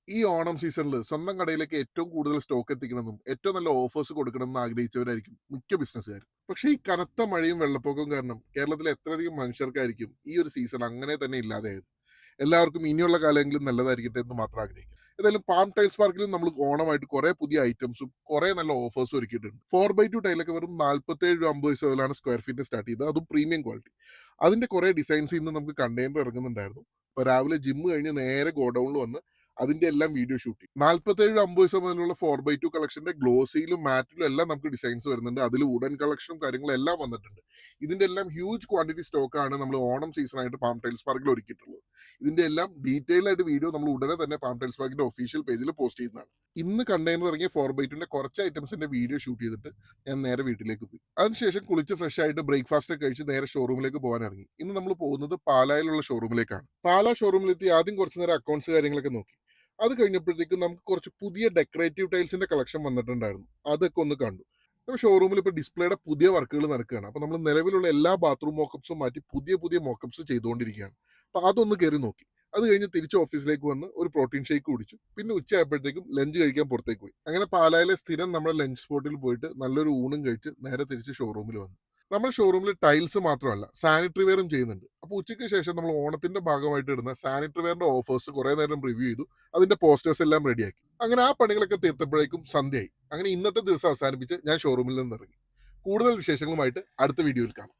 ഈ ഓണം സീസണിൽ സ്വന്തം കടയിലേക്ക് ഏറ്റവും കൂടുതൽ സ്റ്റോക്ക് എത്തിക്കണമെന്നും ഏറ്റവും നല്ല ഓഫേഴ്സ് കൊടുക്കണമെന്ന് ആഗ്രഹിച്ചവരായിരിക്കും മിക്ക ബിസിനസ്സുകാരും. പക്ഷേ ഈ കനത്ത മഴയും വെള്ളപ്പൊക്കവും കാരണം കേരളത്തിലെ എത്രയധികം മനുഷ്യർക്കായിരിക്കും ഈ ഒരു സീസൺ അങ്ങനെ തന്നെ ഇല്ലാതെയായത്. എല്ലാവർക്കും ഇനിയുള്ള കാലമെങ്കിലും നല്ലതായിരിക്കട്ടെ എന്ന് മാത്രം ആഗ്രഹിക്കും. ഏതായാലും പാം ടൈൽസ് പാർക്കിലും നമ്മൾ ഓണമായിട്ട് കുറെ പുതിയ ഐറ്റംസും കുറെ നല്ല ഓഫേഴ്സും ഒരുക്കിയിട്ടുണ്ട്. 4x2 ടൈലൊക്കെ വെറും 47 രൂപ 50 പൈസ സ്ക്വയർ ഫീറ്റിന് സ്റ്റാർട്ട് ചെയ്ത്, അതും പ്രീമിയം ക്വാളിറ്റി. അതിന്റെ കുറെ ഡിസൈൻസ് ഇന്ന് നമുക്ക് കണ്ടെയ്നർ ഇറങ്ങുന്നുണ്ടായിരുന്നു. അപ്പൊ രാവിലെ ജിമ്മ് കഴിഞ്ഞ് നേരെ ഗോഡൌണിൽ വന്ന് അതിന്റെ എല്ലാം വീഡിയോ ഷൂട്ട് ചെയ്യും. 47 50 മുതലുള്ള 4x2 കളക്ഷന്റെ ഗ്ലോസിയിലും മാറ്റിലും എല്ലാം നമുക്ക് ഡിസൈൻസ് വരുന്നുണ്ട്. അതിൽ വുഡൻ കളക്ഷനും കാര്യങ്ങളും എല്ലാം വന്നിട്ടുണ്ട്. ഇതിന്റെ എല്ലാം ഹ്യൂജ് ക്വാണ്ടിറ്റി സ്റ്റോക്കാണ് നമ്മൾ ഓണം സീസൺ ആയിട്ട് പാം ടൈൽസ് പാർക്കിൽ ഒരുക്കിയിട്ടുള്ളത്. ഇതിന്റെ എല്ലാം ഡീറ്റെയിൽ ആയിട്ട് വീഡിയോ നമ്മൾ ഉടനെ തന്നെ പാം ടൈൽസ് പാർക്കിന്റെ ഒഫീഷ്യൽ പേജിൽ പോസ്റ്റ് ചെയ്യുന്നതാണ്. ഇന്ന് കണ്ടെയ്നർ ഇറങ്ങിയ 4x2ന്റെ കുറച്ച് ഐറ്റംസിന്റെ വീഡിയോ ഷൂട്ട് ചെയ്തിട്ട് ഞാൻ നേരെ വീട്ടിലേക്ക് പോയി. അതിനുശേഷം കുളിച്ച് ഫ്രഷ് ആയിട്ട് ബ്രേക്ക്ഫാസ്റ്റ് ഒക്കെ കഴിച്ച് നേരെ ഷോറൂമിലേക്ക് പോകാൻ ഇറങ്ങി. ഇന്ന് നമ്മൾ പോകുന്നത് പാലായിലുള്ള ഷോറൂമിലേക്കാണ്. പാലാ ഷോറൂമിലെത്തി ആദ്യം കുറച്ച് നേരം അക്കൗണ്ട്സ് കാര്യങ്ങളൊക്കെ നോക്കി. അത് കഴിഞ്ഞപ്പോഴത്തേക്കും നമുക്ക് കുറച്ച് പുതിയ ഡെക്കറേറ്റീവ് ടൈൽസിന്റെ കളക്ഷൻ വന്നിട്ടുണ്ടായിരുന്നു. അതൊക്കെ ഒന്ന് കണ്ടു. അപ്പോൾ ഷോറൂമിൽ ഇപ്പോൾ ഡിസ്പ്ലേയുടെ പുതിയ വർക്കുകൾ നടക്കുകയാണ്. അപ്പോൾ നമ്മൾ നിലവിലുള്ള എല്ലാ ബാത്റൂം മോക്കപ്സും മാറ്റി പുതിയ പുതിയ മോക്കപ്സ് ചെയ്തുകൊണ്ടിരിക്കുകയാണ്. അപ്പോൾ അതൊന്ന് കയറി നോക്കി. അത് കഴിഞ്ഞ് തിരിച്ച് ഓഫീസിലേക്ക് വന്ന് ഒരു പ്രോട്ടീൻ ഷേക്ക് കുടിച്ചു. പിന്നെ ഉച്ചയായപ്പോഴത്തേക്കും ലഞ്ച് കഴിക്കാൻ പുറത്തേക്ക് പോയി. അങ്ങനെ പാലായിലെ സ്ഥിരം നമ്മുടെ ലഞ്ച് സ്പോട്ടിൽ പോയിട്ട് നല്ലൊരു ഊണും കഴിച്ച് നേരെ തിരിച്ച് ഷോറൂമിൽ വന്നു. നമ്മുടെ ഷോറൂമിൽ ടൈൽസ് മാത്രമല്ല സാനിറ്ററി വെയറും ചെയ്യുന്നുണ്ട്. അപ്പോൾ ഉച്ചയ്ക്ക് ശേഷം നമ്മൾ ഓണത്തിന്റെ ഭാഗമായിട്ട് ഇടുന്ന സാനിറ്ററി വെയറിന്റെ ഓഫേഴ്സ് കുറെ നേരം റിവ്യൂ ചെയ്തു. അതിന്റെ പോസ്റ്റേഴ്സ് എല്ലാം റെഡിയാക്കി. അങ്ങനെ ആ പണികളൊക്കെ തീർത്തപ്പോഴേക്കും സന്ധ്യയായി. അങ്ങനെ ഇന്നത്തെ ദിവസം അവസാനിപ്പിച്ച് ഞാൻ ഷോറൂമിൽ നിന്ന് ഇറങ്ങി. കൂടുതൽ വിശേഷങ്ങളുമായിട്ട് അടുത്ത വീഡിയോയിൽ കാണാം.